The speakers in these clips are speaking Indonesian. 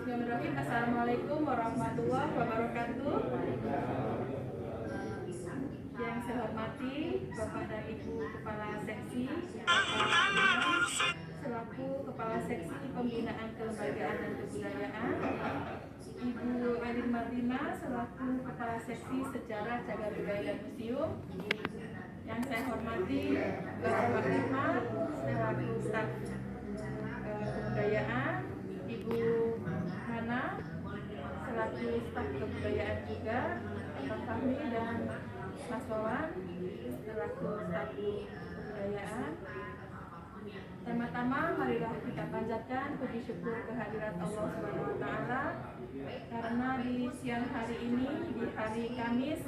Bismillahirrahmanirrahim. Assalamualaikum warahmatullahi wabarakatuh. Yang saya hormati Bapak dan Ibu Kepala Seksi, selaku Kepala Seksi Pembinaan Kelembagaan dan Kebudayaan, Ibu Elin Marlina selaku Kepala Seksi Sejarah Cagar Budaya dan Museum. Yang saya hormati Bapak Irma selaku staf kebudayaan, Ibu Hana selaku staf kebudayaan juga, Pak Fahmi dan Mas Wawan selaku staf kebudayaan. Pertama-tama marilah kita panjatkan puji syukur kehadirat Allah Subhanahu wa taala karena di siang hari ini, di hari Kamis,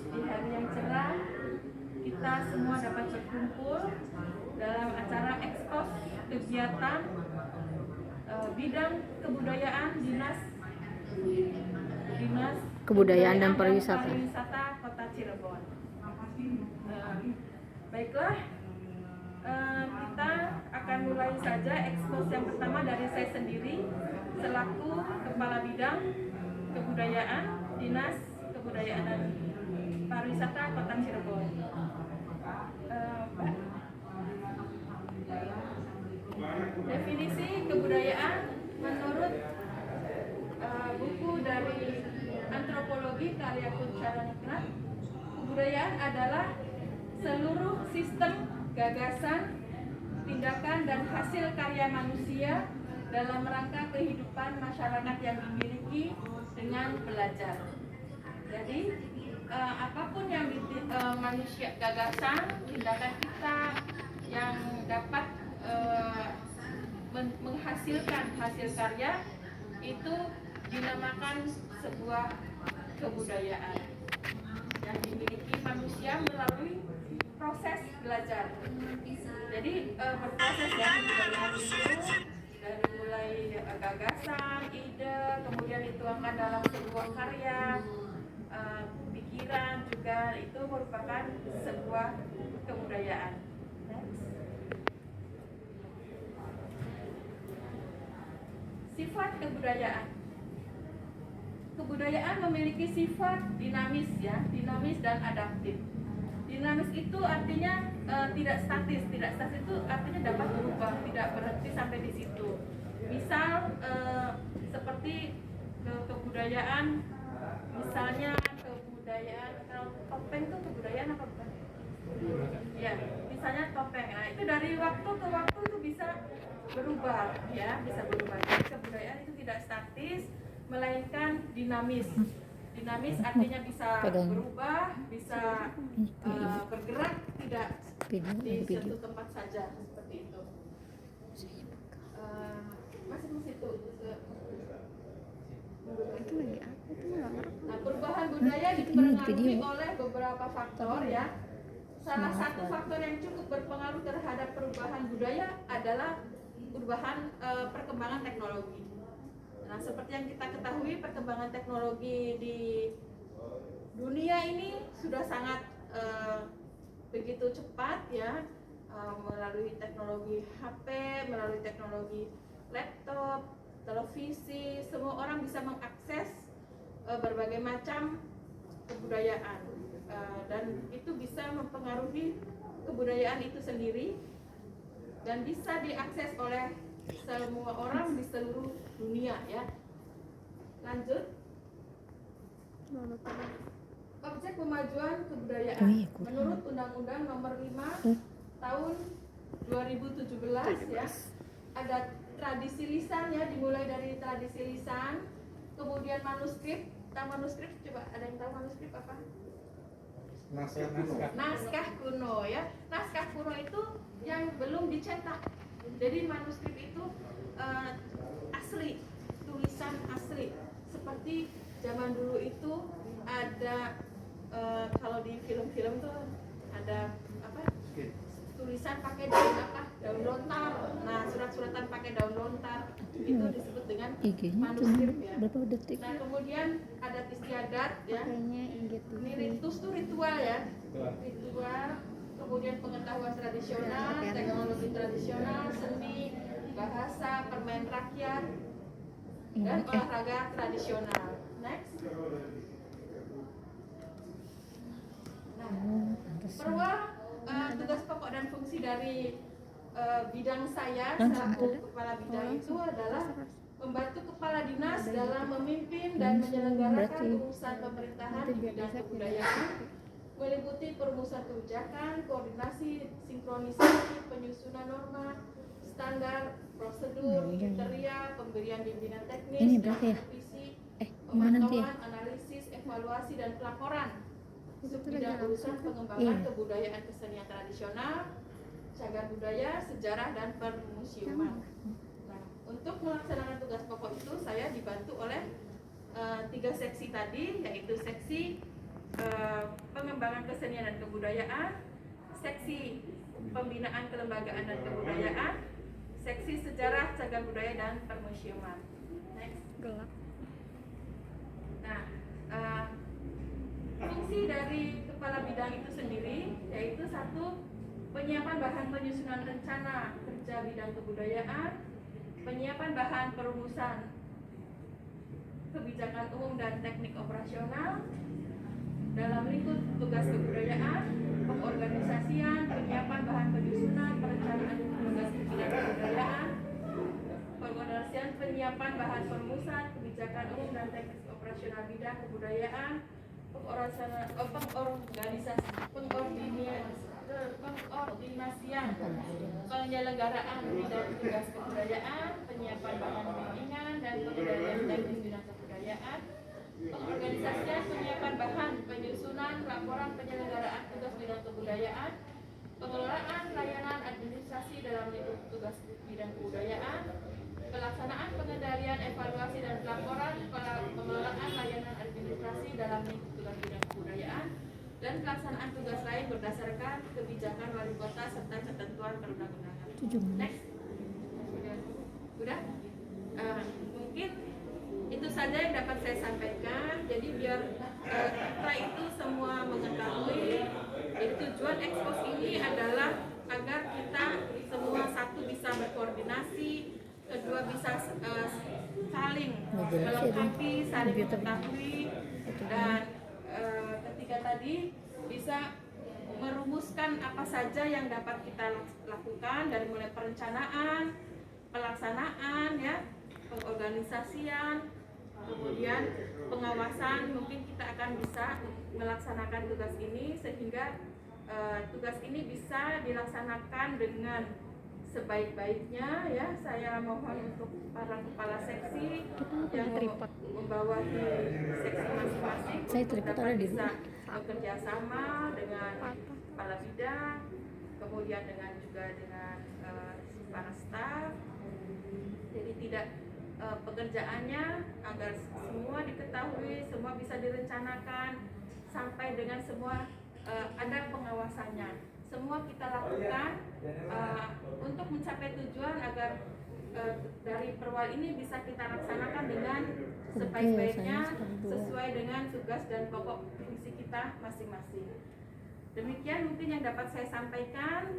di hari yang cerah, kita semua dapat berkumpul dalam acara ekspos kegiatan bidang kebudayaan Dinas Kebudayaan dan Pariwisata Kota Cirebon. Baiklah, kita akan mulai saja ekspos yang pertama dari saya sendiri selaku Kepala Bidang Kebudayaan Dinas Kebudayaan dan Pariwisata Kota Cirebon. Definisi kebudayaan menurut buku dari Antropologi karya Kunchara Niknat, kebudayaan adalah seluruh sistem, gagasan, tindakan dan hasil karya manusia dalam rangka kehidupan masyarakat yang dimiliki dengan belajar. Jadi apapun yang manusia, gagasan, tindakan kita yang dapat menghasilkan hasil karya itu dinamakan sebuah kebudayaan yang dimiliki manusia melalui proses belajar. Jadi berproses ya, kebudayaan itu dari mulai gagasan, ide, kemudian dituangkan dalam sebuah karya, pikiran juga itu merupakan sebuah kebudayaan. Sifat kebudayaan. Kebudayaan memiliki sifat dinamis ya, dinamis dan adaptif. Dinamis itu artinya tidak statis. Tidak statis itu artinya dapat berubah, tidak berhenti sampai di situ. Misal seperti kebudayaan, misalnya kebudayaan, kalau topeng itu kebudayaan apa bukan? Ya, misalnya topeng. Nah, itu dari waktu ke waktu itu bisa berubah ya, bisa berubah. Jadi kebudayaan itu tidak statis melainkan dinamis. Dinamis artinya bisa berubah, bisa bergerak, tidak di satu tempat saja seperti itu. Masih itu. Nah, perubahan budaya dipengaruhi oleh beberapa faktor ya. Salah satu faktor yang cukup berpengaruh terhadap perubahan budaya adalah perubahan perkembangan teknologi. Nah, seperti yang kita ketahui, perkembangan teknologi di dunia ini sudah sangat begitu cepat ya, melalui teknologi HP, melalui teknologi laptop, televisi, semua orang bisa mengakses berbagai macam kebudayaan dan itu bisa mempengaruhi kebudayaan itu sendiri dan bisa diakses oleh semua orang di seluruh dunia ya. Lanjut. Objek pemajuan kebudayaan menurut Undang-Undang Nomor 5 tahun 2017 ya. Ada tradisi lisan ya, dimulai dari tradisi lisan, kemudian manuskrip. Tahu manuskrip? Coba ada yang tahu manuskrip apa? Naskah kuno ya. Naskah kuno itu yang belum dicetak. Jadi manuskrip itu asli, tulisan asli. Seperti zaman dulu itu ada kalau di film-film tuh ada apa? Tulisan pakai daun apa? Daun lontar. Nah, surat-suratan pakai daun lontar itu disebut dengan manuskrip ya. Nah, kemudian adat istiadat ya. Ini ritus tuh ritual ya. Ritual, kemudian pengetahuan tradisional, teknologi tradisional, seni, bahasa, permain rakyat. dan olahraga tradisional. Next. Nah, perwa tugas pokok dan fungsi dari bidang saya selaku kepala bidang itu adalah membantu kepala dinas dalam memimpin dan menyelenggarakan urusan pemerintahan di bidang kebudayaan, meliputi perumusan kebijakan, koordinasi, sinkronisasi, penyusunan norma, standar, prosedur, kriteria, pemberian bimbingan teknis, revisi, pemantauan, analisis, evaluasi, dan pelaporan bidang urusan pengembangan kebudayaan kesenian tradisional, cagar budaya, sejarah, dan permusiuman. Nah, untuk melaksanakan tugas pokok itu saya dibantu oleh 3 seksi tadi, yaitu seksi pengembangan kesenian dan kebudayaan, seksi pembinaan kelembagaan dan kebudayaan, seksi sejarah, cagar budaya, dan permusiuman. Next. Nah, fungsi dari kepala bidang itu sendiri yaitu 1. Penyiapan bahan penyusunan rencana kerja bidang kebudayaan, penyiapan bahan perumusan kebijakan umum dan teknik operasional dalam lingkup tugas kebudayaan, pengorganisasian, penyiapan bahan penyusunan perencanaan tugas bidang kebudayaan, pengorganisasian, penyiapan bahan perumusan kebijakan umum dan teknik operasional bidang kebudayaan, pengordinasian penyelenggaraan bidang tugas kebudayaan, penyiapan bahan bimbingan dan pengendalian teknis bidang kebudayaan, pengorganisasian penyiapan bahan penyusunan laporan penyelenggaraan tugas bidang kebudayaan, pengelolaan layanan administrasi dalam lingkup tugas bidang kebudayaan, pelaksanaan pengendalian evaluasi dan pelaporan pengelolaan layanan administrasi dalam lingkup tugas bidang kebudayaan, dan pelaksanaan tugas lain berdasarkan kebijakan wali kota serta ketentuan perundang-undangan. Next. Sudah? Mungkin itu saja yang dapat saya sampaikan. Jadi biar kita itu semua mengetahui, tujuan ekspos ini adalah agar kita semua, 1, bisa berkoordinasi, 2, bisa saling melengkapi, saling mengetahui, dan ketiga tadi bisa merumuskan apa saja yang dapat kita lakukan dari mulai perencanaan, pelaksanaan, ya, pengorganisasian, kemudian pengawasan. Mungkin kita akan bisa melaksanakan tugas ini sehingga tugas ini bisa dilaksanakan dengan sebaik-baiknya, ya. Saya mohon untuk para kepala seksi yang membawahi seksi masing-masing dapat bisa bekerja sama dengan kepala bidang, kemudian juga dengan para staf. Jadi tidak pekerjaannya agar semua diketahui, semua bisa direncanakan sampai dengan semua ada pengawasannya. Semua kita lakukan untuk mencapai tujuan agar dari perwal ini bisa kita laksanakan dengan sebaik-baiknya sesuai dengan tugas dan pokok fungsi kita masing-masing. Demikian mungkin yang dapat saya sampaikan.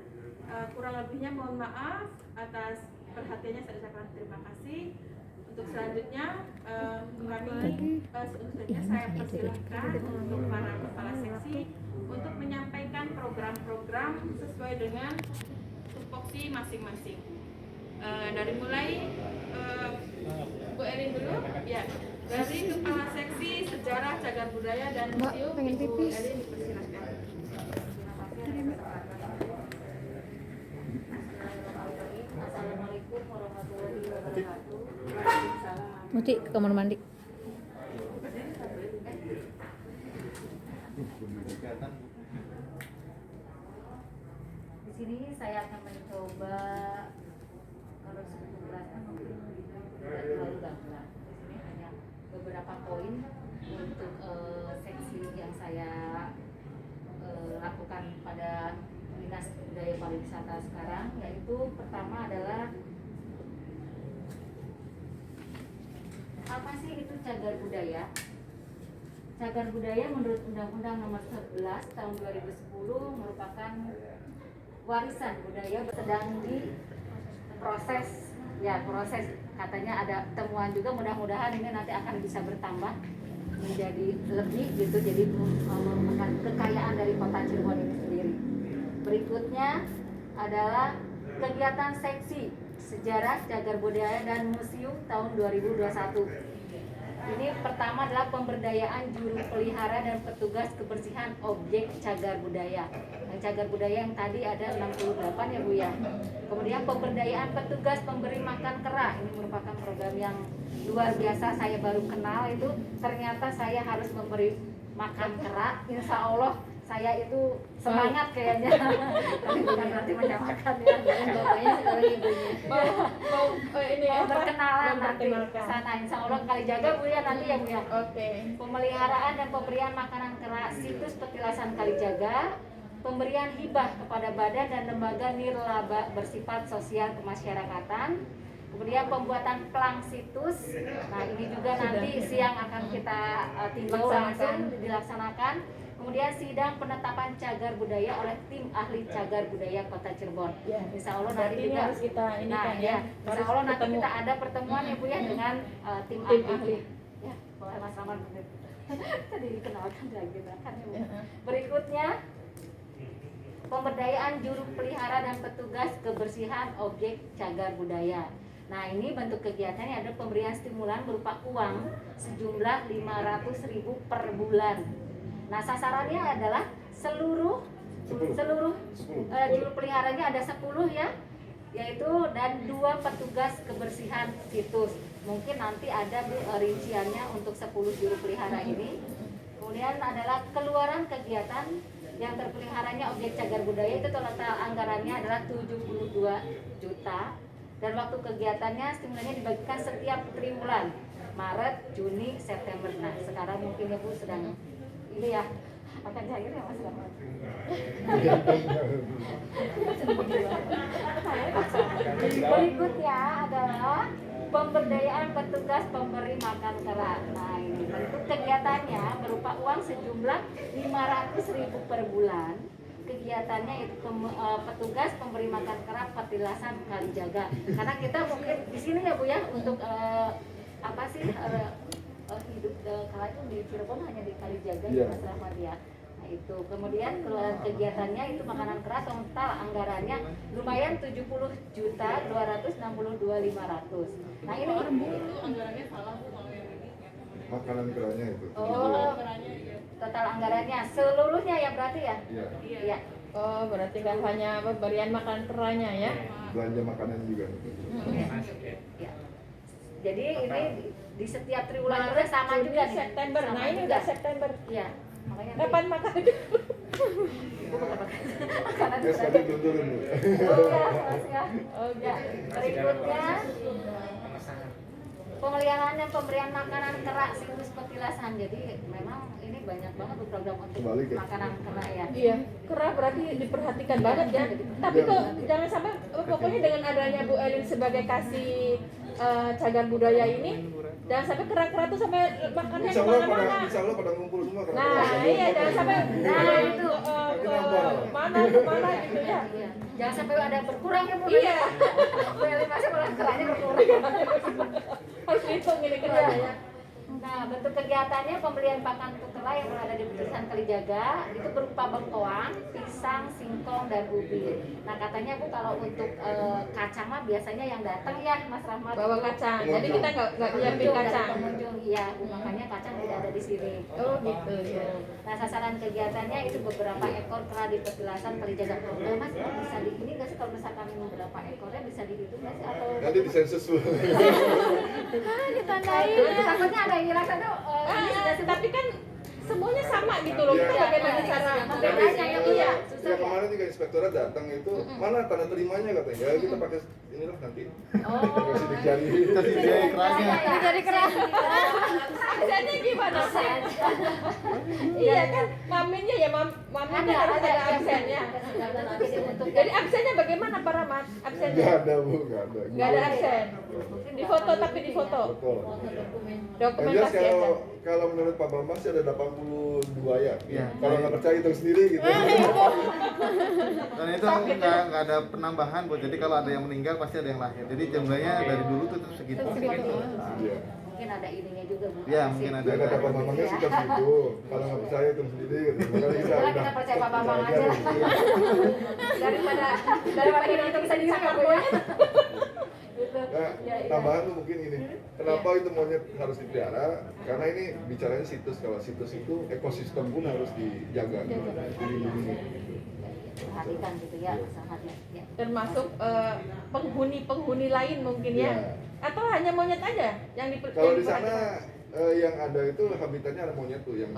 Kurang lebihnya mohon maaf. Atas perhatiannya saya ucapkan terima kasih. Untuk selanjutnya saya persilahkan untuk para kepala seksi untuk menyampaikan program-program sesuai dengan tupoksi masing-masing. Dari mulai Bu Erin dulu, ya. Dari kepala seksi sejarah, cagar budaya dan museum, Bu Erin dipersilakan. Assalamualaikum warahmatullahi wabarakatuh. Waalaikumsalam. Muti ke kamar mandi. Di sini saya akan mencoba, kalau sebenarnya mungkin tidak terlalu gamblang. Di sini hanya beberapa poin untuk seksi yang saya lakukan pada Dinas Budaya Pariwisata sekarang, yaitu pertama adalah apa sih itu cagar budaya? Cagar budaya menurut Undang-Undang Nomor 11 Tahun 2010 merupakan warisan budaya sedang di proses katanya ada temuan juga, mudah-mudahan ini nanti akan bisa bertambah menjadi lebih gitu, jadi merupakan kekayaan dari kota Cirebon ini sendiri. Berikutnya adalah kegiatan seksi sejarah, cagar budaya dan museum tahun 2021. Ini pertama adalah pemberdayaan juru pelihara dan petugas kebersihan objek cagar budaya. Yang cagar budaya yang tadi ada 68 ya Bu ya. Kemudian pemberdayaan petugas pemberi makan kera. Ini merupakan program yang luar biasa, saya baru kenal itu. Ternyata saya harus memberi makan kera. Insya Allah saya itu semangat kayaknya. Tapi bukan berarti menyamakan ya. Bapaknya sekarang ibunya. Ini ya, Berkenalan nanti memperkenalkan. ke sana. Insya Allah kali jaga Bu ya nanti ya Bu ya. Oke. Pemeliharaan dan pemberian makanan kera situs petilasan Kalijaga, pemberian hibah kepada badan dan lembaga nirlaba bersifat sosial kemasyarakatan, kemudian pembuatan plang situs. Nah ini juga nanti siang akan kita tinjau langsung dilaksanakan. Kemudian sidang penetapan cagar budaya oleh tim ahli cagar budaya Kota Cirebon. Ya. Insya Allah Berarti nanti ini juga harus kita ini nah, kan ya. ya. Insya Harus Allah nanti ketemu. kita ada pertemuan ya Bu ya dengan tim Tim ahli. ahli. Ya, boleh Mas Rahman benar. Tadi dikenalkan lagi kan ya, Bu. Ya. Berikutnya pemberdayaan juru pelihara dan petugas kebersihan objek cagar budaya. Nah ini bentuk kegiatannya ada pemberian stimulan berupa uang sejumlah 500.000 per bulan. Nah sasarannya adalah seluruh juru peliharanya ada 10 ya, yaitu dan 2 petugas kebersihan situs. Mungkin nanti ada Bu rinciannya untuk 10 juru pelihara ini. Kemudian adalah keluaran kegiatan yang terpeliharanya objek cagar budaya itu total anggarannya adalah 72 juta dan waktu kegiatannya stimulannya dibagikan setiap triwulan Maret, Juni, September. Nah sekarang mungkin ya Bu sedang ini ya akan cair ya Mas Rahmat. Berikutnya adalah pemberdayaan petugas pemberi makan kera. Nah ini bentuk kegiatannya berupa uang sejumlah 500.000 per bulan. Kegiatannya itu petugas pemberi makan kera petilasan Kalijaga. Karena kita mungkin di sini ya Bu ya untuk apa sih hidup kala itu di Cirebon hanya di Kalijaga ya Mas Rahmat ya. Nah itu kemudian kegiatannya itu makanan kera total anggarannya lumayan 70.262.500. Nah ini Anggarannya salah Bu kalau yang ini. Makanan keranya itu. oh total anggarannya seluruhnya ya berarti ya? Iya. Iya. Oh berarti kan hanya pemberian makan keranya ya? Belanja makanan juga. Ya. Jadi ini di setiap triwulan juga sama Juni, juga nih. September. Sama Nah ini juga. udah September. Iya. Makanya Kapan makan? makanan Ya sekali turun Bu. Oh ya, Mas ya. Oh Ya, berikutnya pemeliharaan dan pemberian makanan kera situs petilasan. Jadi memang ini banyak banget tuh program untuk Kembali ke- makanan kera ya. Iya, kera berarti diperhatikan banget ya. Tapi kok jangan sampai pokoknya dengan adanya Bu Elin sebagai kasih cagar budaya ini, jangan sampai kera-kera tuh sampai makannya Insya Allah kemana-mana. pada ngumpul semua. Nah iya, jangan sampai Nah, itu. kemana gitu ya. Iya. Jangan sampai ada berkurang ya Bu. Iya. Bu Eli masih malah keranya berkurang. Harus dihitung ini keranya. Nah, bentuk kegiatannya pembelian pakan untuk kera yang berada di petilasan Kalijaga itu berupa bengkoang, pisang, singkong, dan ubi. Nah, katanya Bu kalau untuk kacang mah biasanya yang datang ya Mas Rahmat Bawa itu. kacang. Jadi kita nggak nyiapin Pengunjung, dari kacang. pengunjung, iya, Bu, makanya kacang tidak ada di sini. Oh gitu ya. Nah, sasaran kegiatannya itu beberapa ekor kera di petilasan Kalijaga. Nah, Mas, bisa di ini nggak sih kalau misalkan berapa ekornya bisa dihitung nggak sih atau Nanti disensus Bu. ditandain? Takutnya ada yang hilang satu. Tapi kan semuanya sama gitu loh. Iya. Kita bagaimana cara Membedanya ya, Bu ya. Susah Ya ya. kemarin juga inspektorat datang itu mana tanda terimanya katanya. Ya kita pakai inilah nanti. Oh. Sidik jari. Jadi kerasnya. Jadi keren. absennya gimana sih? Iya kan, maminnya ya maminnya harus ada absennya. Jadi absennya bagaimana Pak Rahmat? Nggak Absennya? ada Bu, nggak ada. Nggak ada absen. Di foto tapi di foto. Betul. Yang jelas Dokumentasi aja. kalau menurut Pak Bambang sih ada 82 ya. Iya. Kalau nggak percaya hitung sendiri gitu. Dan itu nggak ada penambahan Bu. Jadi kalau ada yang meninggal pasti ada yang lahir. Jadi jumlahnya dari dulu tuh tetap segitu. Iya. Mungkin ada ininya juga Bu. Iya, mungkin ada. Ya kata Pak Bambangnya sih kan gitu. Kalau nggak percaya hitung sendiri gitu. Makanya bisa. Udah, udah. kita percaya Pak Bambang aja. Daripada kita hitung sendiri sama monyet. Nah, tambahan tuh mungkin ini. Kenapa itu monyet harus dipelihara? Karena ini bicaranya situs. Kalau situs itu ekosistem pun harus dijaga, dilindungi. Perhatikan gitu ya, usahanya. Ya. Termasuk penghuni lain mungkin ya. Iya. Atau hanya monyet aja yang Kalau di diperhatikan? sana yang ada itu habitatnya ada monyet tuh yang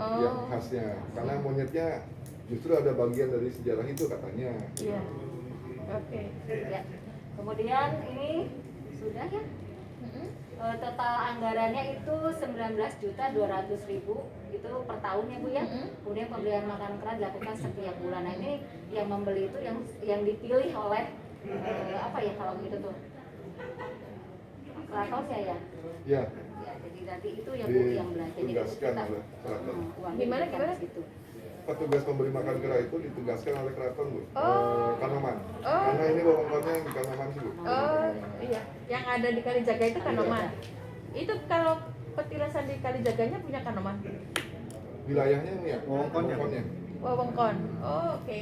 khasnya. Karena monyetnya justru ada bagian dari sejarah itu katanya. Iya. Oke. Ya. Kemudian ini sudah ya. Total anggarannya itu 19.200.000 itu per tahun ya Bu ya. Kemudian pembelian makanan kera dilakukan setiap bulan. Nah ini yang membeli itu yang dipilih oleh apa ya kalau gitu tuh keratonnya ya. Ya, Ya jadi nanti itu ya Bu yang belanja. Jadi ditugaskan kita oleh keraton. uangnya Gimana, kita gimana? gitu. Petugas pemberi makan kera itu ditugaskan oleh keraton Bu. Oh. Kanoman. Oh. Karena ini wewengkonnya yang di Kanoman sih Bu. Oh iya, yang ada di Kalijaga itu Kanoman. Itu kalau petilasan di Kalijaganya punya Kanoman? Wilayahnya ini ya, Wewengkonnya. wewengkonnya. Wewengkon. Oh, oke.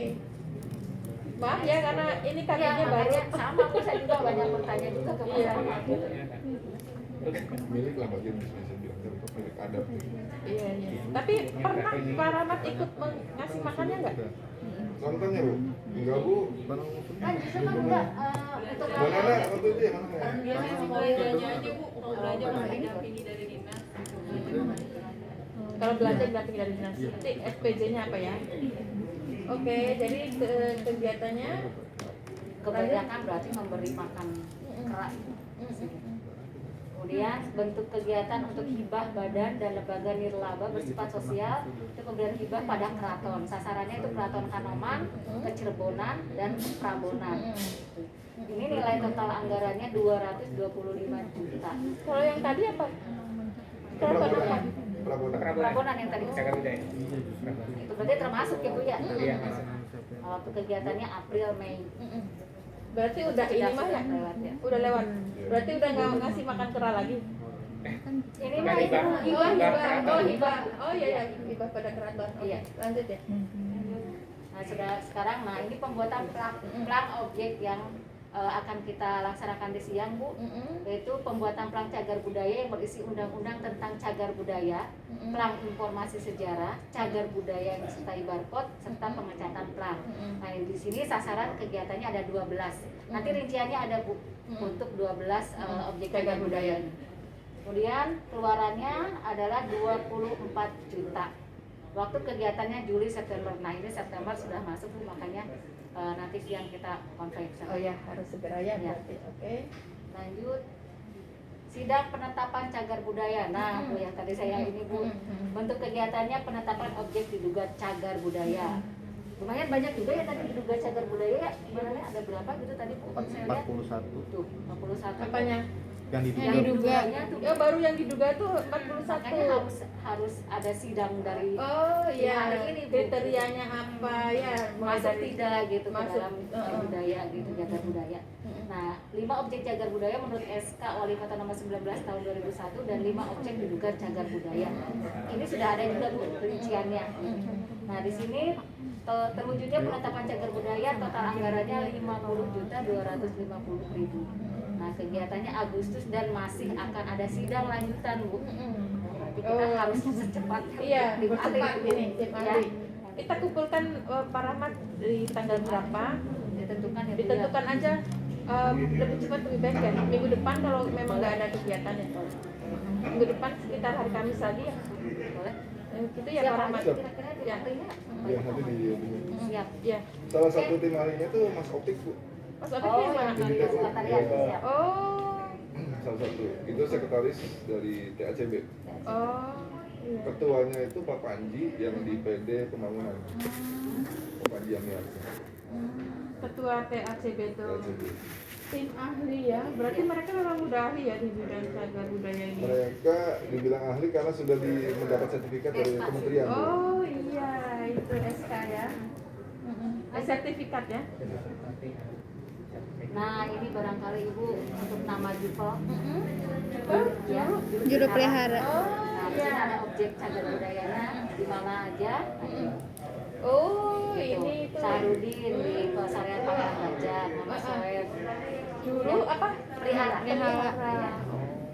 Maaf ya karena ini Ya, kakinya baru. makanya sama Bu, saya juga banyak bertanya juga ke Mas Iya. Rahmat gitu. Milik lah bagian bisnisnya bilang untuk milik adat. Iya iya. Tapi pernah Pak Rahmat ikut ngasih makannya nggak? Contohnya Bu, enggak Bu. Kan justru kan enggak untuk Mana ada waktu itu ya mana ya? Kalau belanja didampingi dari dinas. Nanti SPJ-nya apa ya? Oke, jadi kegiatannya kebanyakan berarti memberi makan kera. Kemudian bentuk kegiatan untuk hibah badan dan lembaga nirlaba bersifat sosial itu pemberian hibah pada keraton. Sasarannya itu keraton Kanoman, Kecirebonan, dan Prabonan. Ini nilai total anggarannya 225 juta. kalau yang tadi apa? Keraton apa? Prabonan. Prabonan yang tadi. Cagar budaya. Itu berarti termasuk ya Bu ya. Iya, masuk. Waktu kegiatannya April Mei. Berarti udah ini mah ya? lewat ya. Udah lewat. Berarti udah nggak ngasih makan kera lagi. Ini Bukan mah hibah. Hibah, hibah. Oh, Hibah. hibah. Oh iya ya, hibah pada keraton. Iya. Lanjut ya. Nah, sudah sekarang ini pembuatan plan objek yang akan kita laksanakan di siang Bu, yaitu pembuatan plang cagar budaya yang berisi undang-undang tentang cagar budaya, plang informasi sejarah, cagar budaya yang disertai barcode serta pengecatan plang. Nah, di sini sasaran kegiatannya ada 12. Nanti rinciannya ada Bu untuk 12 objek cagar budaya ini. Kemudian keluarannya adalah 24 juta. Waktu kegiatannya Juli September. Nah, ini September sudah masuk Bu, makanya nanti siang kita konferensi. Oh ya, harus segera ya Ya. berarti. Oke. Lanjut sidang penetapan cagar budaya. Nah, Bu ya tadi saya ini Bu, bentuk kegiatannya penetapan objek diduga cagar budaya. Lumayan banyak juga ya tadi diduga cagar budaya ya. Sebenarnya ada berapa gitu tadi Bu? Saya lihat 41 tuh 41. Apanya? yang Yang diduga. diduganya tuh. Ya baru yang diduga tuh Makanya 41. harus ada sidang dari Oh iya, hari ini, Bu. kriterianya apa ya? Mulai masuk dari tidak gitu ke masuk, dalam budaya gitu cagar budaya. Nah, 5 objek cagar budaya menurut SK Wali Kota nomor 19 tahun 2001 dan 5 objek diduga cagar budaya. Ini sudah ada juga Bu rinciannya. Nah, di sini terwujudnya penetapan cagar budaya total anggarannya 50.250.000. Nah, kegiatannya Agustus dan masih akan ada sidang lanjutan Bu. Berarti kita harus secepatnya Iya, tim ahli, cepat Bu. ini tim Ya, ahli. Kita kumpulkan Pak Rahmat di tanggal berapa? ditentukan ya Bu, ya. Ditentukan aja lebih cepat lebih baik ya. Minggu depan kalau memang nggak ada kegiatan ya. Minggu depan sekitar hari Kamis lagi ya. Boleh. Gitu ya Siapa Pak aja Rahmat. kira-kira tim Ya. ahlinya? Ya nanti di Siap. Ya. salah satu tim ahlinya tuh Mas Optik Bu. Mas Opik Oh, yang mana? yang di sekretariat siap. Oh. salah satu. Itu sekretaris dari TACB. Oh, iya. Ketuanya itu Pak Panji yang di PD Pembangunan. Pak Panji Amiar. Ketua TACB itu TACB. tim ahli ya. Berarti mereka memang udah ahli ya di bidang cagar budaya ini. Mereka dibilang ahli karena sudah mendapat sertifikat dari kementerian. Bu. Oh iya, itu SK ya. Sertifikat ya. Nah, ini barangkali Ibu untuk nama Jupel. Ya. Juru pelihara. Nah, di sini ada objek cagar budayanya di mana aja. Oh, Gitu. ini itu Sarudin di Pelestarian Pangeran Gajah, Mama Soeb. dulu apa? Pelihara. Pelihara.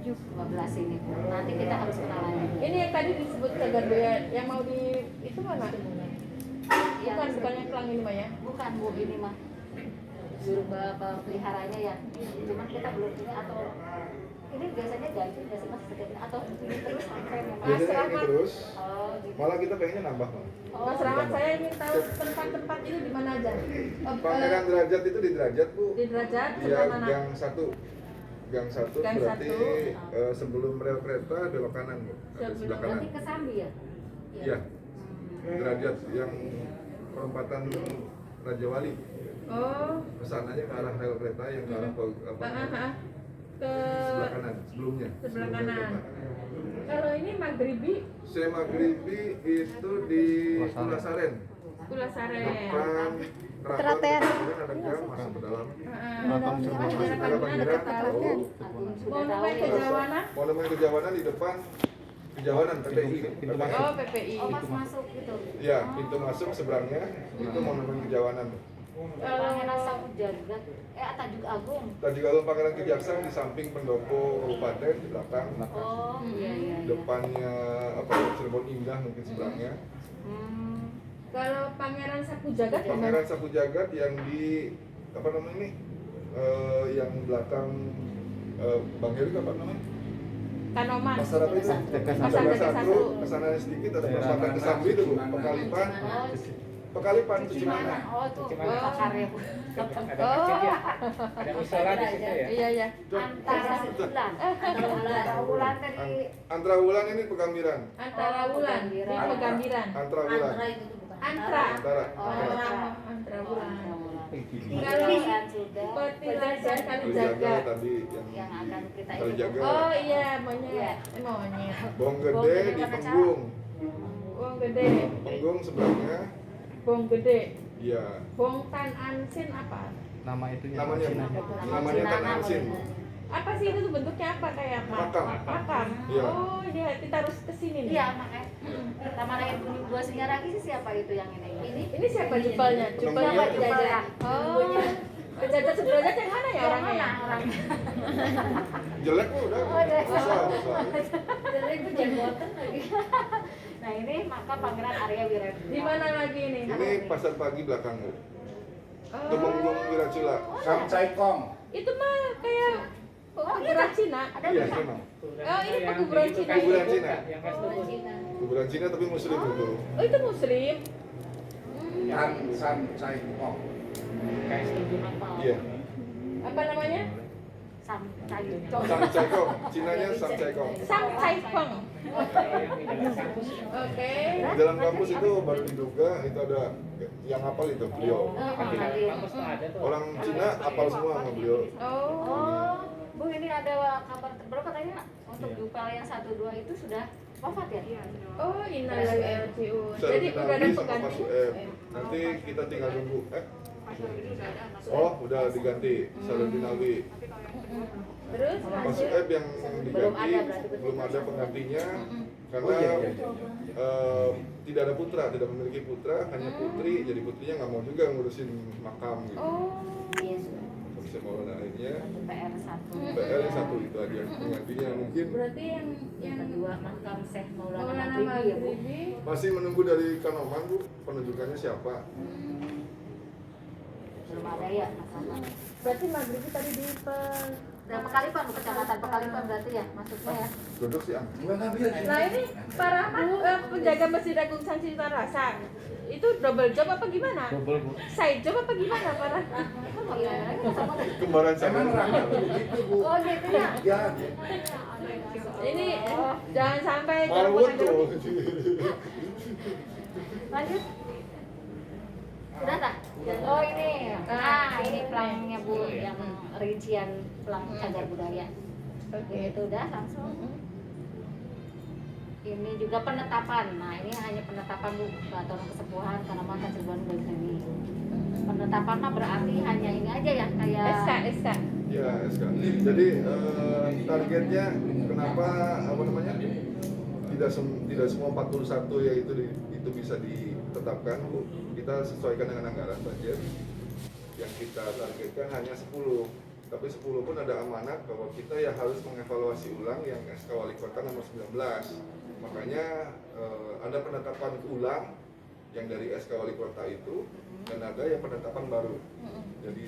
15 ini. Nanti kita harus kenalan. Ini yang tadi disebut cagar budaya yang mau di itu mana? Ya, Bukan yang pelang ini mah ya. bukan Bu, ini mah juru peliharanya ya. Cuman kita belum ini atau ini biasanya ganti nggak sih Mas setiap ini atau ini terus sampai memang. Biasanya ini terus. Oh, gitu. Malah kita pengennya nambah. Mas Rahmat, saya ingin tahu tempat-tempat itu di mana aja. Pangeran Derajat itu di Derajat Bu. Di Derajat Dia sebelah mana? gang 1. Gang 1 Gang berarti satu. sebelum rel kereta belok kanan Bu. Ada sebelah kanan. Nanti ke Sambi ya? Iya. Derajat yang perempatan Raja Wali. Oh, Kesananya ke arah rel kereta yang ke arah ke sebelah kanan sebelumnya. sebelah Sebelum rel kanan. kereta. Kalau ini Maghribi, Saya Maghribi itu di Pulasaren. Pulasaren. Depan Teraten. kemudian ada gang masuk ke dalam. Ada Pangeran. Teraten. Monumen Kejawanan. Monumen Kejawanan di depan Kejawanan PPI. Oh, PPI. Oh, pas masuk gitu. Ya, pintu masuk seberangnya itu Monumen Kejawanan. Pangeran Sapu Jagat, Tajuk Agung. Tadi kalau Pangeran Kejaksaan di samping pendopo kabupaten di belakang. Oh, iya iya. iya. Depannya apa Cirebon Indah mungkin seberangnya. Kalau Pangeran Sapu Jagat ya, Pangeran Sapu Jagat yang di apa namanya ini? Yang belakang Bang Heri apa namanya? Kanoman. Pasar apa itu? Pasar Jaga Satu. Kesana sedikit ada perempatan Kesambi itu Bu. Pekalipan. Pekalipan Cuci mana? Oh, itu bakar ya, Bu. Ada musola di situ ya. Iya, iya. Antara bulan tadi. Antra Wulan ini Pegambiran. Antara Wulan di Pegambiran. Antra Wulan. Antra. Antara. Oh, Antra Wulan. Kalau sudah Petilasan Kali Kalijaga. jaga tadi yang akan kita Kali ini. jaga. Oh iya, monyet. Monyet. Bong Gede di Penggung. Bong Gede. Penggung seberangnya. Bong Gede. Iya. Bong Tan Ansin apa? Nama itunya. Namanya Tan Ansin. Apa sih itu tuh bentuknya apa kayak Makam. Makam. Iya. Oh, iya kita harus kesini nih. Iya, makanya. Taman Air Gunung Dua Senyaragi sih siapa itu yang ini? Ini siapa jupalnya? Jupalnya Penunggunya. Pak Jaja. Oh. Penjaga Sudrajat yang mana ya orangnya? ya? Orangnya. Jelek Bu udah. Oh, iya. Bisa. Jadi itu jenggotan lagi. Nah, ini maka Pangeran Arya Wirabuna. Di mana lagi ini? Ini pasar pagi belakang Bu. Itu Oh. Bong Wiracula. Samcaikong. Itu mah kayak kuburan Cina. Iya, memang. Oh, ini pekuburan Cina. Kuburan Cina. Yang Cina. Kuburan Cina tapi muslim itu. Oh, itu muslim. Tan Samcaikong. Kayak setuju apa? Iya. Apa namanya? Samcaikong. Samcaikong. Cinanya Samcaikong. Sam Chai Peng. Yang di dalam kampus. Oke. Di dalam kampus itu baru diduga itu ada yang hafal itu beliau. Di dalam kampus tuh ada tuh. Orang Cina hafal semua sama beliau. Oh. Oh, Bu, ini ada kabar terbaru katanya untuk Jupal yang 1-2 itu sudah wafat ya? Oh, innalillahi wa raji'un. Saya Jadi udah ada Nabi sama Pak pengganti. Sueb. Nanti kita tinggal nunggu. Oh, udah diganti. Saladin Alwi. Terus Pak lanjut. Sueb yang Belum diganti, ada berarti. belum ada penggantinya karena tidak ada putra, tidak memiliki putra, hanya putri. Jadi putrinya nggak mau juga ngurusin makam gitu. Oh. Iya, sudah. Bisa mau akhirnya Untuk PR1. PR yang satu itu aja penggantinya mungkin Berarti yang Yang kedua makam Syekh Maulana Maulana Maghribi ya, Bu. Maghribi. masih menunggu dari Kanoman Bu penunjukannya siapa. Belum ada ya makam. Berarti Maghribi tadi di Udah Pekalipan, Kecamatan Pekalipan berarti ya masuknya ya. Duduk sih, Nah ini Pak Rahmat penjaga Masjid Agung Cita Rasa itu double job apa gimana? Double, Bu. Side job apa gimana Pak Rahmat? Oh iya, sama. kembaran sama. Oh gitu ya. Ya, Ini jangan sampai Marwun tuh. Lanjut. Udah tak? Oh ini. Nah, ini pelangnya Bu yang rincian pelang cagar budaya. Oke. Itu udah langsung. Ini juga penetapan. Nah, ini hanya penetapan Bu, Batuan Kesepuhan Tanaman Kecilbuan Bali. Penetapan mah berarti hanya ini aja ya kayak SK. Ya, SK. Jadi targetnya kenapa apa namanya? Tidak semua 41 ya itu bisa ditetapkan, Bu. Kita sesuaikan dengan anggaran budget. Yang kita targetkan hanya 10. Tapi 10 pun ada amanat bahwa kita ya harus mengevaluasi ulang yang SK Wali Kota nomor 19. Makanya ada penetapan ulang yang dari SK Wali Kota itu dan ada yang penetapan baru. Jadi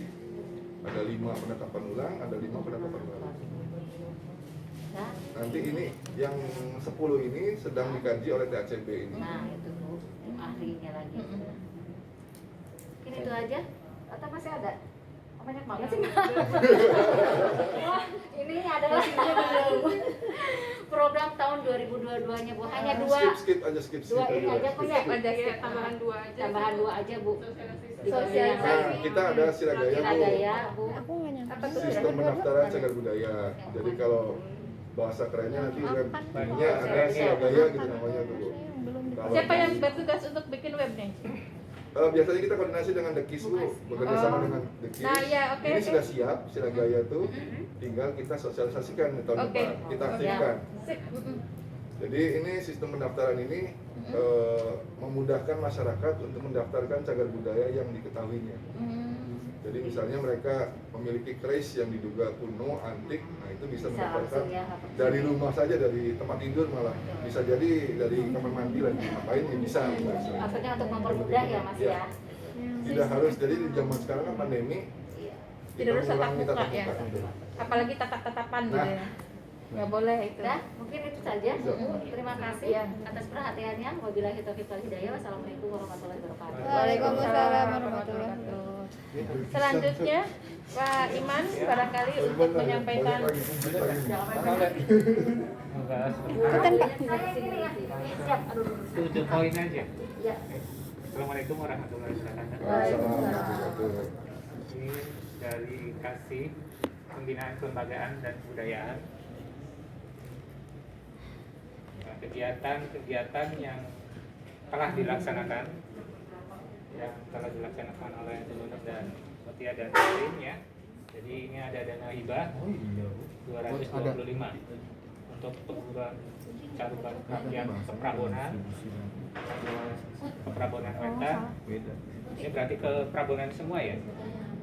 ada 5 penetapan ulang, ada 5 penetapan baru. nah, Nanti ini yang 10 ini sedang dikaji oleh TACB ini. nah itu Bu, ahlinya lagi. Mungkin itu aja atau masih ada? Oh, banyak banget sih. Wah, ini adalah program tahun 2022-nya Bu. Hanya Skip aja. dua ini aja Bu ya. Tambahan 2 aja. Tambahan 2 aja Bu. Sosialisasi. Nah, kita ada Siragaya, Bu. Siragaya Bu. Aku nggak nyampe. Apa tuh? Sistem pendaftaran cagar budaya. Jadi kalau bahasa kerennya nanti webnya ada Siragaya gitu namanya tuh, Bu. Kalau- Siapa yang bertugas untuk bikin web nih? biasanya kita koordinasi dengan Dekis, Bu, bekerja sama dengan Dekis. Nah, ya, oke, Ini oke. sudah siap Siragaya tuh, tinggal kita sosialisasikan di tahun Oke. depan, kita aktifkan. Sip. Jadi ini sistem pendaftaran ini memudahkan masyarakat untuk mendaftarkan cagar budaya yang diketahuinya. Jadi misalnya mereka memiliki keris yang diduga kuno, antik, nah itu bisa Bisa mendaftarkan langsung ya. dari rumah saja, dari tempat tidur malah. Bisa jadi dari kamar mandi lagi, ngapain ya bisa. Maksudnya untuk mempermudah ya Mas ya. Tidak harus, jadi di zaman sekarang kan pandemi, Iya. Tidak harus tatap mengurangi muka, ya. gitu. Apalagi tatap-tatapan gitu Nah. ya. Nggak boleh itu. Udah, mungkin itu saja. Bisa. Terima kasih Iya. atas perhatiannya. Wabillahi taufiq wal hidayah. Wassalamualaikum warahmatullahi wabarakatuh. Waalaikumsalam warahmatullahi wabarakatuh. Selanjutnya Pak Iman barangkali untuk menyampaikan Enggak, Ikutan Pak. Saya ini ya. Siap. Aduh. 7 poin aja. Ya. Assalamualaikum warahmatullahi wabarakatuh. Waalaikumsalam. Ini dari Kasih Pembinaan Kelembagaan dan Kebudayaan. Nah, kegiatan-kegiatan yang telah dilaksanakan oleh Gubernur dan Mutia dan tim ya. Jadi ini ada dana hibah 225 untuk perguruan caruban rakyat Keprabonan Wetan. Ini berarti ke Prabonan semua ya?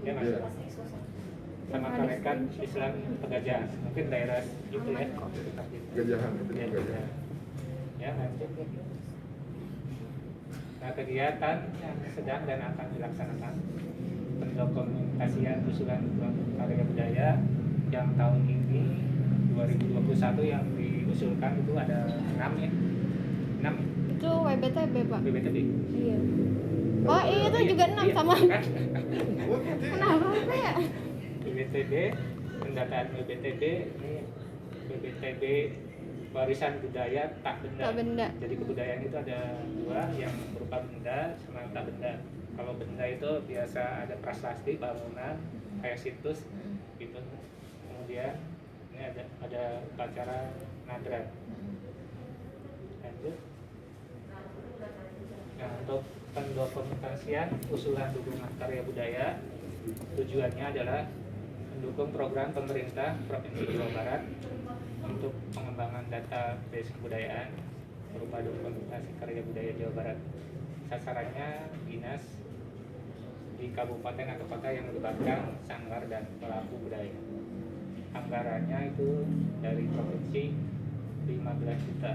Ya Mas. Iya. Sama Karekan Islam Pegajahan. Mungkin daerah itu ya. Gajahan itu Ya, gajahan. ya lanjut. Nah, kegiatan yang sedang dan akan dilaksanakan pendokumentasian usulan karya budaya yang tahun ini 2021 yang diusulkan itu ada 6 ya. 6 Itu WBTB Pak. BBTB. Iya. Oh iya itu juga 6 sama. Kan? Kenapa ya? BBTB, pendataan BBTB ini BBTB warisan budaya tak benda. Tak benda. Jadi kebudayaan itu ada 2 yang berupa benda sama tak benda. Kalau benda itu biasa ada prasasti, bangunan, kayak situs gitu. Kemudian ini ada upacara nadran. Lanjut. Nah, untuk pendokumentasian usulan dukungan karya budaya tujuannya adalah mendukung program pemerintah Provinsi Jawa Barat untuk pengembangan database kebudayaan berupa dokumentasi karya budaya Jawa Barat. Sasarannya dinas di kabupaten atau kota yang melibatkan sanggar dan pelaku budaya. Anggarannya itu dari provinsi 15 juta.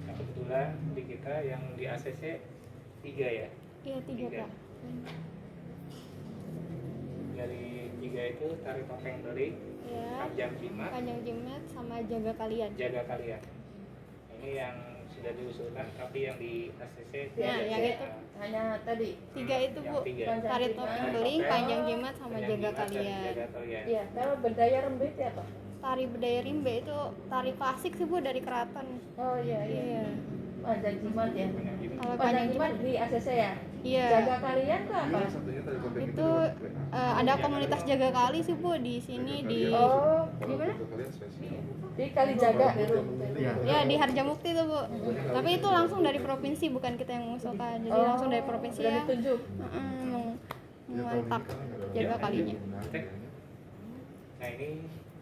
Nah, kebetulan di kita yang di ACC 3 ya. Iya 3 Pak. dari 3 itu tari topeng beli, Ya. panjang jimat, Panjang jimat sama jaga kalian. jaga kalian. Ini yang sudah diusulkan, tapi yang di ACC Ya, yang ada, itu. Hanya tadi. 3 itu yang Bu. 3. Tari topeng beling, panjang jimat sama Panjang jaga jimat dan kalian. jaga kalian. Iya, kalau berdaya rembit ya Pak. Tari budaya rimbe itu tari klasik sih Bu, dari keraton. Oh iya iya. Iya. Panjang jimat ya. Panjang jimat. Kalau Panjang panjang jimat jimat di ACC ya. iya. Jaga kalian tuh apa? Iya, satunya tadi konten Itu ada komunitas jaga kali sih Bu di sini di Oh, Kalau gimana? untuk kalian spesial. Di Kali Jaga. Iya. ya di Harjamukti tuh Bu. Tapi itu langsung dari provinsi, bukan kita yang mengusulkan. Jadi Oh, langsung dari provinsi udah ya. ditunjuk. Mantap jaga kalinya. Nah ini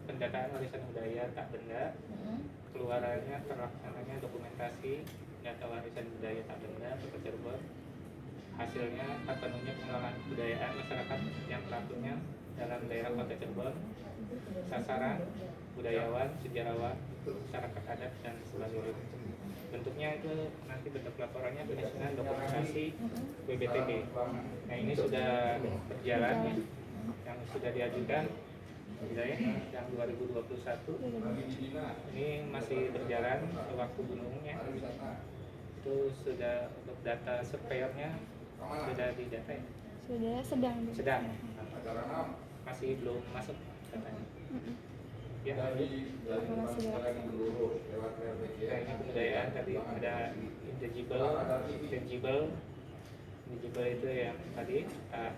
pendataan warisan budaya tak benda, keluarannya terlaksananya dokumentasi data warisan budaya tak benda Kota Cirebon. Hasilnya terpenuhnya pengelolaan kebudayaan masyarakat yang pelakunya dalam daerah Kota Cirebon. Sasaran budayawan, sejarawan, masyarakat adat dan sebagainya. Bentuknya itu nanti bentuk laporannya penyusunan dokumentasi BBTB. Nah ini sudah berjalan ya, yang sudah diajukan budaya yang 2021 ini masih berjalan waktu gunungnya. Itu sudah untuk data surveyornya sudah didata ya? Sudah sedang Bu. Sedang. Masih belum masuk datanya. Ya, Masih ya. nah ini kebudayaan tadi ada intangible, intangible itu yang tadi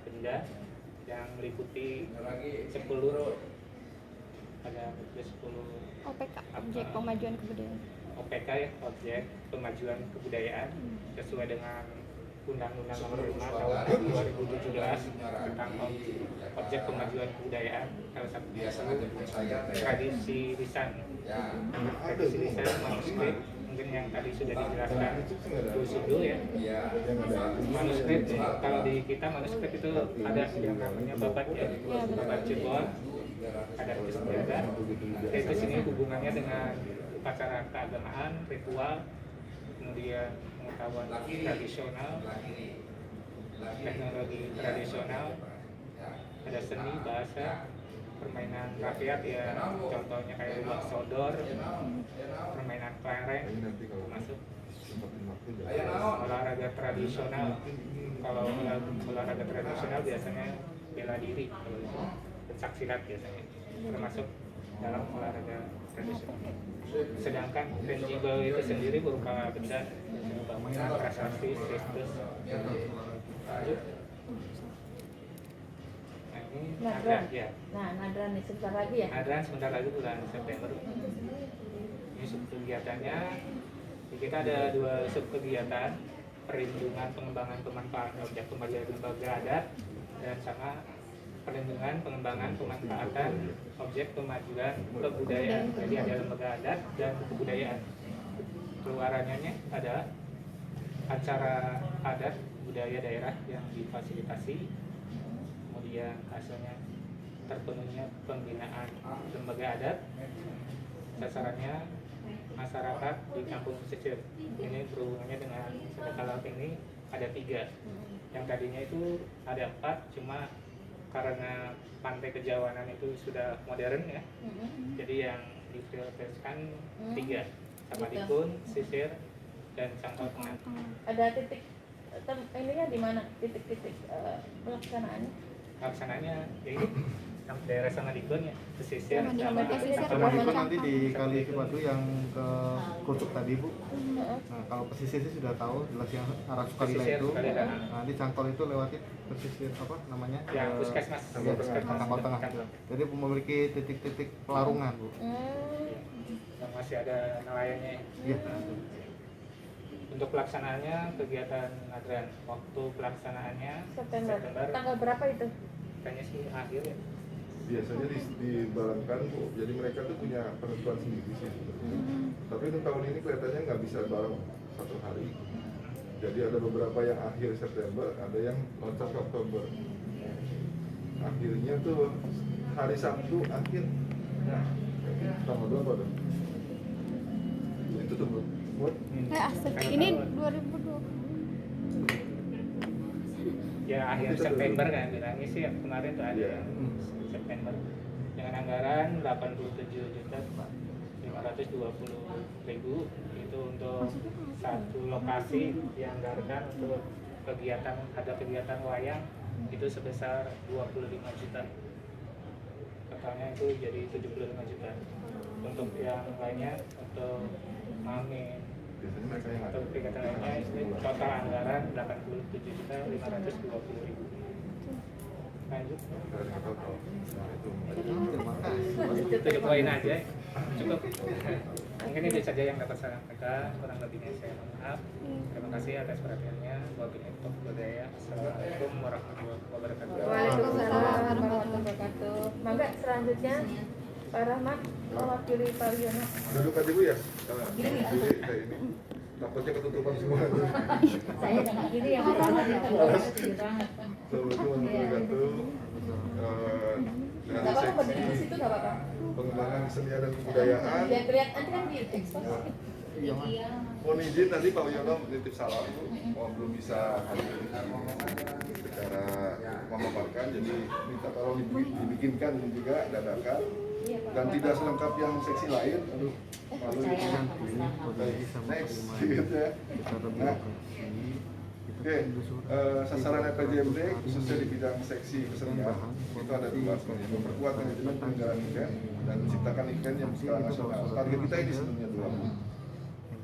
benda yang meliputi 10 ada 10 OPK, objek pemajuan kebudayaan. OPK ya, objek pemajuan kebudayaan sesuai dengan Undang-Undang Nomor 5 Tahun 2017 tentang objek pemajuan kebudayaan. Salah satunya tradisi lisan, tradisi lisan manuskrip, mungkin yang tadi sudah dijelaskan dulu ya. Manuskrip kalau di kita manuskrip itu ada yang namanya babat ya, babat Cirebon, ada istiadat. Itu sini hubungannya dengan upacara keagamaan, ritual, kemudian pengetahuan tradisional, teknologi tradisional, ada seni, bahasa, permainan rakyat ya, contohnya kayak lubang sodor, permainan kelereng, termasuk olahraga tradisional. Kalau olahraga tradisional biasanya bela diri, kalau itu pencak silat biasanya, termasuk dalam olahraga tradisional. Sedangkan tangible itu sendiri berupa benda, bangunan, prasasti, Kristus. Lanjut. Nah ini Nadran. nadran ya. Nah, Nadran nih sebentar lagi ya. Nadran sebentar lagi bulan September. Ini subkegiatannya. Kita ada 2 subkegiatan, perlindungan pengembangan pemanfaatan objek pembelajaran lembaga adat dan sama perlindungan pengembangan pemanfaatan objek pemajuan kebudayaan. Jadi ada lembaga adat dan kebudayaan. Keluarannya ada acara adat budaya daerah yang difasilitasi, kemudian hasilnya terpenuhnya pembinaan lembaga adat, sasarannya masyarakat di kampung pesisir. Ini berhubungannya dengan sedekah laut ini ada 3. Yang tadinya itu ada 4, cuma karena pantai Kejawanan itu sudah modern ya, jadi yang diprioritaskan 3, sama Dikun, Sisir, dan Cangkol Tengah. Ada titik ininya di mana? Titik-titik pelaksanaannya. Laksananya ya ini daerah sama Dikun ya, pesisir Sama sama pesisir. Sama itu nanti di Kali Cibatu yang ke Kucuk tadi Bu. Nah kalau pesisir sih sudah tahu jelas yang arah Sukalila Pesisir, itu. Sukalila. Nah di Cangkol itu lewati pesisir apa namanya? yang puskesmas, Iya, Cangkol Tengah. Jadi memiliki titik-titik pelarungan Bu. yang masih ada nelayannya. Iya. Untuk pelaksanaannya kegiatan Nadran, waktu pelaksanaannya September. Tanggal berapa itu? kayaknya sih akhir ya. Biasanya dibarengkan Bu, jadi mereka tuh punya penentuan sendiri sih. Tapi untuk tahun ini kelihatannya nggak bisa bareng satu hari. Jadi ada beberapa yang akhir September, ada yang loncat ke Oktober. Akhirnya tuh hari Sabtu akhir. Tanggal berapa tuh? Itu tuh Bu. Asik. Ini 2020. ya akhir Itu September kan bilangnya sih kemarin tuh ada Iya. yang September dengan anggaran 87.520.000 itu untuk satu lokasi dianggarkan untuk kegiatan ada kegiatan wayang itu sebesar 25 juta totalnya itu jadi 75 juta untuk yang lainnya untuk mamin Biasanya mereka yang ada. atau kegiatan lainnya itu total anggaran 87.520.000 lanjut Dari total. Nah, itu. Terima kasih. itu poin aja cukup mungkin itu saja yang dapat saya sampaikan kurang lebihnya saya mohon maaf terima kasih atas perhatiannya wabillahi taufiq wal hidayah. Assalamualaikum warahmatullahi wabarakatuh. Waalaikumsalam warahmatullahi wabarakatuh. Mangga selanjutnya Pak Rahmat mewakili Pak Wiono. Duduk aja Bu ya. Jadi kayak ini. Takutnya ketutupan semua. Saya dengan kiri yang pertama yang kecil banget. Assalamualaikum warahmatullahi wabarakatuh. Dari Gak apa-apa seksi berdiri di situ gak apa-apa. pengembangan kesenian dan kebudayaan. Biar terlihat nanti kan di expose. Mohon izin nanti Pak Wiono nitip salam Bu. Belum bisa hadir secara memaparkan, jadi minta tolong dibikinkan juga dadakan dan tidak selengkap yang seksi lain. Aduh, malu Saya ya. Next, gitu ya. Nah, oke, sasaran RPJMD khususnya di bidang seksi kesenian itu ada dua sebenarnya, memperkuat manajemen penyelenggaraan event dan menciptakan event yang berskala nasional. Target kita ini sebenarnya dua.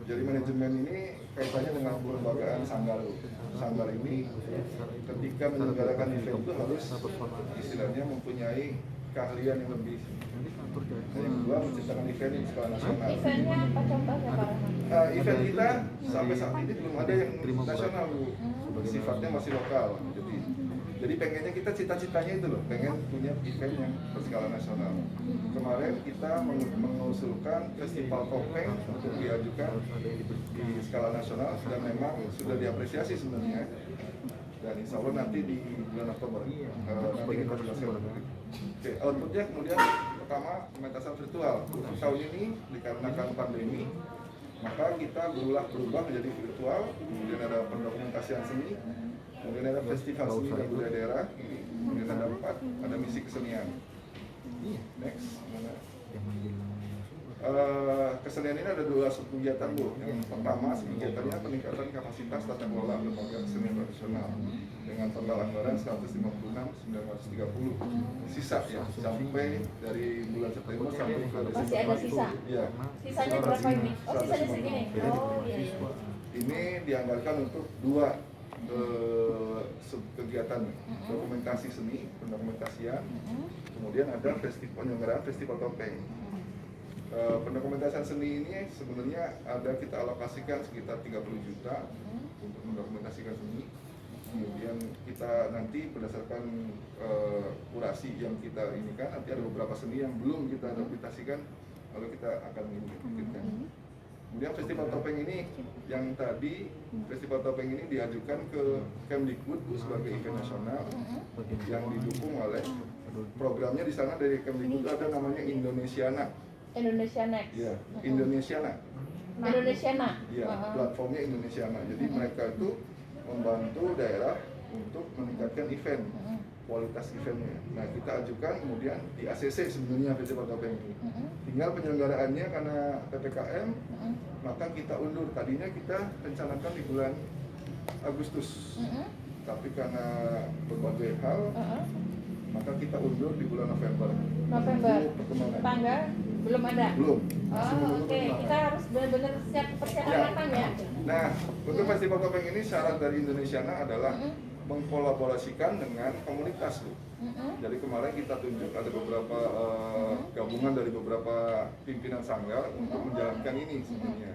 Jadi manajemen ini kaitannya dengan kelembagaan Sanggar. Sanggar ini ketika menyelenggarakan event itu harus istilahnya mempunyai keahlian yang lebih. Dan yang kedua menciptakan event yang skala nasional. Eventnya apa contohnya Pak Rahmat? Event kita sampai saat ini belum ada yang nasional Bu. Sifatnya masih lokal. Jadi pengennya kita cita-citanya itu loh, pengen punya event yang berskala nasional. Kemarin kita mengusulkan festival topeng untuk diajukan di skala nasional dan memang sudah diapresiasi sebenarnya. Dan insya Allah nanti di bulan Oktober nanti kita jelaskan. Oke, outputnya kemudian pertama pementasan virtual. Untuk tahun ini dikarenakan pandemi, maka kita berubah menjadi virtual. Kemudian ada pendokumentasian seni, kemudian ada festival seni dan budaya daerah, kemudian ada 4, ada misi kesenian. Next, mana? Kesenian ini ada 2 subkegiatan Bu. Yang pertama kegiatannya peningkatan kapasitas tata kelola lembaga kesenian tradisional dengan total anggaran 156.930. Sisa ya sampai dari bulan September sampai ke Desember. Masih ada sisa? Iya. Sisanya berapa ini? Oh sisanya segini? Oh iya iya. Ini dianggarkan untuk 2 subkegiatan, dokumentasi seni, pendokumentasian, kemudian ada penyelenggaraan festival topeng. Pendokumentasian seni ini sebenarnya ada kita alokasikan sekitar 30 juta untuk mendokumentasikan seni. Kemudian kita nanti berdasarkan kurasi yang kita ini kan nanti ada beberapa seni yang belum kita dokumentasikan, lalu kita akan mengikuti. Kemudian festival topeng ini yang tadi festival topeng ini diajukan ke Kemdikbud sebagai event nasional yang didukung oleh programnya di sana dari Kemdikbud ada namanya Indonesiana. Indonesia Next. Iya, Indonesiana. Indonesiana. Iya, platformnya Indonesiana. Jadi mereka itu membantu daerah untuk meningkatkan event, kualitas eventnya. Nah kita ajukan kemudian di ACC sebenarnya festival topeng ini. Tinggal penyelenggaraannya karena PPKM, maka kita undur. Tadinya kita rencanakan di bulan Agustus, tapi karena berbagai hal, maka kita undur di bulan November. Tanggal belum ada. Belum. Oh, oke. Kita harus benar-benar siap persiapan Ya. matang ya. Nah, untuk festival topeng ini syarat dari Indonesiana adalah mengkolaborasikan dengan komunitas Bu. Jadi kemarin kita tunjuk ada beberapa gabungan dari beberapa pimpinan sanggar untuk menjalankan ini sebenarnya.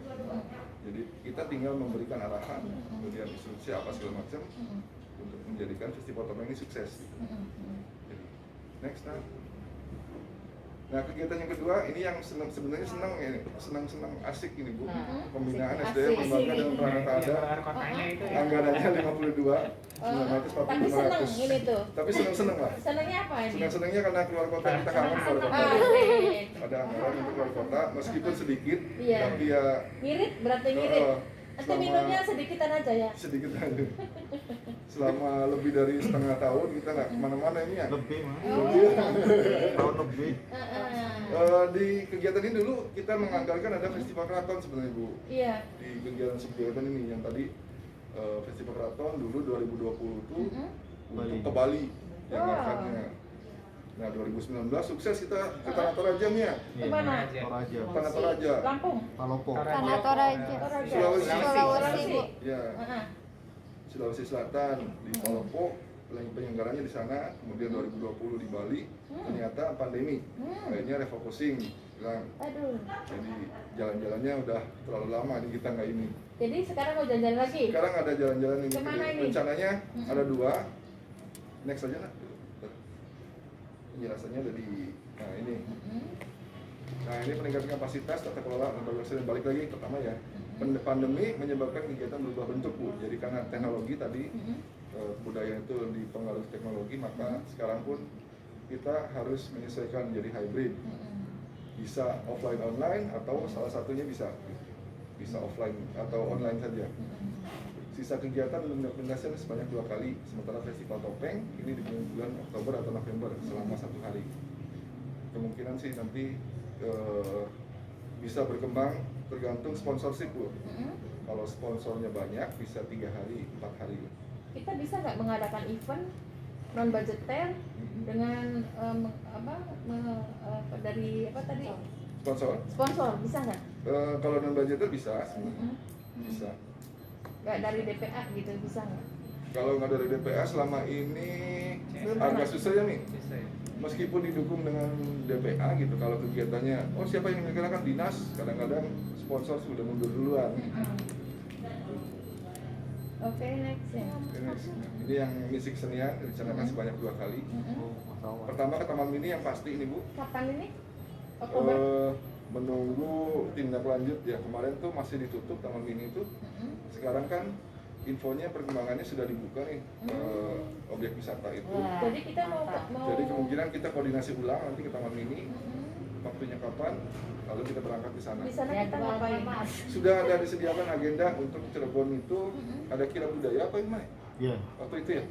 Jadi kita tinggal memberikan arahan, kemudian instruksi apa segala macam untuk menjadikan festival topeng ini sukses. Jadi, next nah. Nah kegiatan yang kedua ini yang sebenarnya senang asik ini Bu, pembinaan SDM lembaga dan perangkat ada, anggarannya 52.945. Tapi seneng ini tuh. Tapi seneng lah. Senengnya apa ini? Senengnya karena keluar kota kita kangen keluar kota. Asik. Ada anggaran untuk keluar kota meskipun sedikit, Iya. tapi ya Ngirit berarti ngirit. Nanti minumnya sedikitan aja ya. sedikit aja. Selama lebih dari setengah tahun kita nggak kemana-mana ini ya. Lebih mah. Lebih. Tahun lebih. Di kegiatan ini dulu kita menganggarkan ada festival keraton sebenarnya Bu. Iya. Di kegiatan ini yang tadi festival keraton dulu 2020 tuh untuk ke Bali yang Wow. ngangkatnya. Nah 2019 sukses kita ke Tanah Toraja nih ya. Kemana? Toraja. Tanah Toraja. Lampung. Palopo. Tanah Toraja. Sulawesi, Bu. Ya. Sulawesi Selatan di Palopo, penyelenggaranya di sana. Kemudian 2020 di Bali, ternyata pandemi, akhirnya refocusing bilang. Aduh. Jadi jalan-jalannya udah terlalu lama nih kita nggak ini. Jadi sekarang mau jalan-jalan lagi? Sekarang ada jalan-jalan ini. Kemana Jadi ini? rencananya ada 2. Next aja lah. Penjelasannya ada di, nah ini. Nah ini peningkatan kapasitas tata kelola lembaga kesehatan. Balik lagi pertama ya. Pandemi menyebabkan kegiatan berubah bentuk Bu. Jadi karena teknologi tadi budaya itu dipengaruhi teknologi, maka sekarang pun kita harus menyesuaikan menjadi hybrid. Bisa offline online atau salah satunya bisa offline atau online saja. Sisa kegiatan mendokumentasikan sebanyak 2 kali, sementara festival topeng ini di bulan Oktober atau November selama 1 hari. Kemungkinan sih nanti bisa berkembang tergantung sponsorship Bu. Kalau sponsornya banyak bisa 3 hari, 4 hari. Kita bisa nggak mengadakan event non budgeter dengan dari apa tadi sponsor bisa nggak? Kalau non budgeter bisa, bisa. Nggak dari DPA gitu bisa nggak? Kalau nggak dari DPA selama ini agak susah ya nih. Meskipun didukung dengan DPA gitu, kalau kegiatannya, siapa yang menyelenggarakan dinas, kadang-kadang sponsor sudah mundur duluan. Oke, next ya. Ini yang misi kesenian direncanakan sebanyak 2 kali. Pertama ke Taman Mini yang pasti ini Bu. Kapan ini? Oktober. Menunggu tindak lanjut ya, kemarin tuh masih ditutup Taman Mini itu. Sekarang kan infonya perkembangannya sudah dibuka nih objek wisata itu. Jadi kita mau Jadi kemungkinan kita koordinasi ulang nanti ke Taman Mini, waktunya kapan, lalu kita berangkat di sana. di sana kita ngapain? Sudah ada disediakan agenda untuk Cirebon itu ada kirab budaya apa ini, Mai? Iya. Waktu itu ya?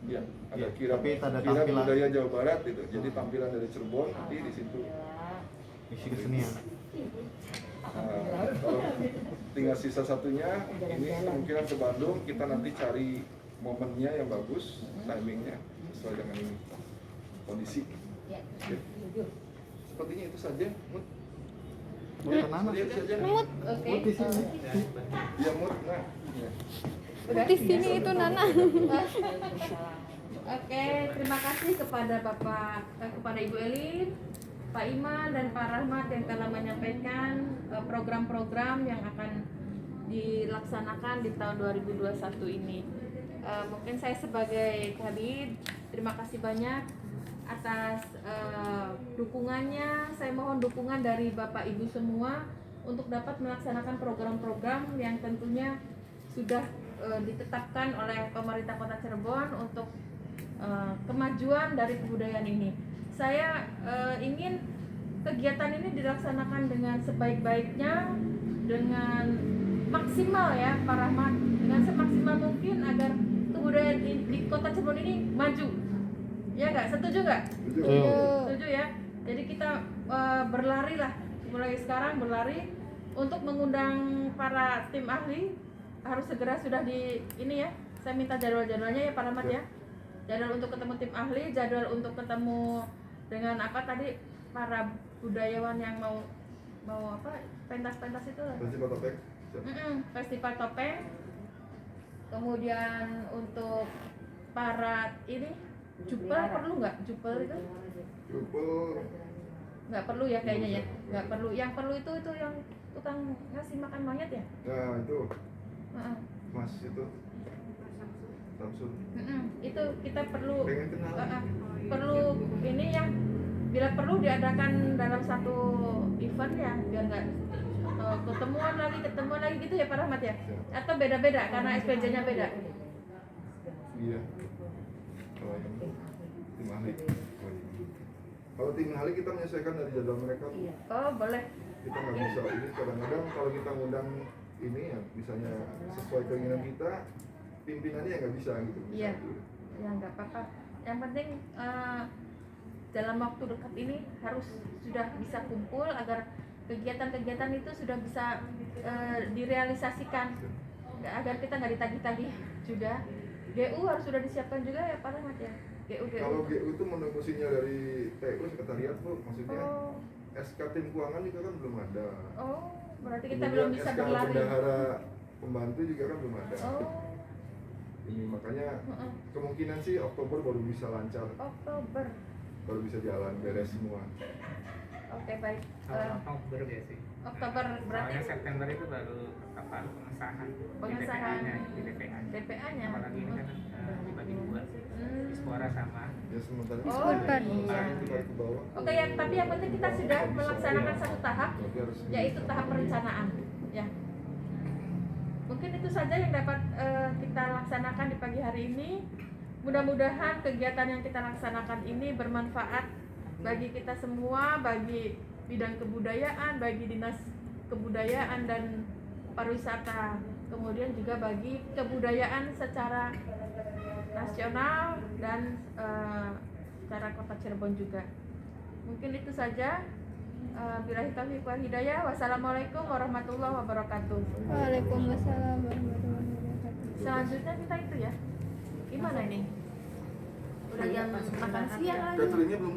Iya, ada Iya, kirab tapi ada kirab tampilan. budaya Jawa Barat gitu. Jadi tampilan dari Cirebon nanti di situ. Isi kesenian. Nah, kalau tinggal sisa satunya ini kemungkinan ke Bandung, kita nanti cari momennya yang bagus, timingnya sesuai dengan ini kondisi. Oke. Sepertinya itu saja. Mut. Tenang. Sepertinya itu saja. Mut. Oke. Di sini. Iya Mut. Nah, ya. Di sini itu Nana. Oke, terima kasih kepada kepada Ibu Elin, Pak Iman dan Pak Rahmat yang telah menyampaikan program-program yang akan dilaksanakan di tahun 2021 ini. Mungkin saya sebagai Kabid, terima kasih banyak atas dukungannya. Saya mohon dukungan dari Bapak Ibu semua untuk dapat melaksanakan program-program yang tentunya sudah ditetapkan oleh pemerintah Kota Cirebon untuk kemajuan dari kebudayaan ini. Saya ingin kegiatan ini dilaksanakan dengan sebaik-baiknya, dengan maksimal ya Pak Rahmat, dengan semaksimal mungkin agar kebudayaan di Kota Cirebon ini maju. Ya nggak? Setuju nggak? Setuju ya. Jadi kita berlari lah, mulai sekarang berlari untuk mengundang para tim ahli. Harus segera sudah di ini ya. Saya minta jadwal-jadwalnya ya Pak Rahmat ya. Jadwal untuk ketemu tim ahli, jadwal untuk ketemu dengan apa tadi para budayawan yang mau apa pentas-pentas itu lah. Festival topeng. Festival topeng. Kemudian untuk para ini jupel perlu nggak? Jupel itu Jupel. nggak perlu ya kayaknya ya, nggak perlu. Yang perlu itu yang tukang ngasih makan monyet ya. Nah itu Mas itu Samsul. Itu kita perlu Pengen kenal. perlu ini yang bila perlu diadakan dalam satu event ya, biar nggak ketemuan lagi gitu ya Pak Rahmat ya. Atau beda-beda karena SPJ-nya beda. Iya. Kalau yang tim ahli. Kalau tim ahli kita menyesuaikan dari jadwal mereka. Oh boleh. Kita nggak bisa ini kadang-kadang kalau kita ngundang ini ya misalnya sesuai keinginan kita, pimpinannya ya nggak bisa gitu. Iya. Ya nggak apa-apa. Yang penting dalam waktu dekat ini harus sudah bisa kumpul agar kegiatan-kegiatan itu sudah bisa direalisasikan, agar kita nggak ditagih-tagih juga. GU harus sudah disiapkan juga ya Pak Rahmat ya. GU. Kalau GU itu menunggu sinyal dari TU sekretariat Bu, maksudnya Oh, SK tim keuangan juga kan belum ada. oh, berarti kita Kemudian belum bisa SK berlari. bendahara pembantu juga kan belum ada. Oh, Ini makanya heeh. kemungkinan sih Oktober baru bisa lancar, Oktober. baru bisa jalan beres semua. Oke baik. Awal Oktober biasanya. Oktober berarti Soalnya September itu baru pengesahan Pengesahan. di DPA-nya. DPA-nya. Apalagi ini kan dibagi dua, Dispora sama Ya sementara Oh, kan. iya. itu baru ke bawah. Oke ya, tapi yang penting kita sudah melaksanakan satu tahap, Tapi harus yaitu tahap perencanaan. Ya. Mungkin itu saja yang dapat kita laksanakan di pagi hari ini. Mudah-mudahan kegiatan yang kita laksanakan ini bermanfaat bagi kita semua, bagi bidang kebudayaan, bagi dinas kebudayaan dan pariwisata, kemudian juga bagi kebudayaan secara nasional dan secara kota Cirebon juga. Mungkin itu saja. Billahi taufiq wal hidayah. Wassalamualaikum warahmatullahi wabarakatuh. Waalaikumsalam warahmatullahi wabarakatuh. Selanjutnya kita itu ya. Gimana ini? Udah jam makan siang lagi. cateringnya belum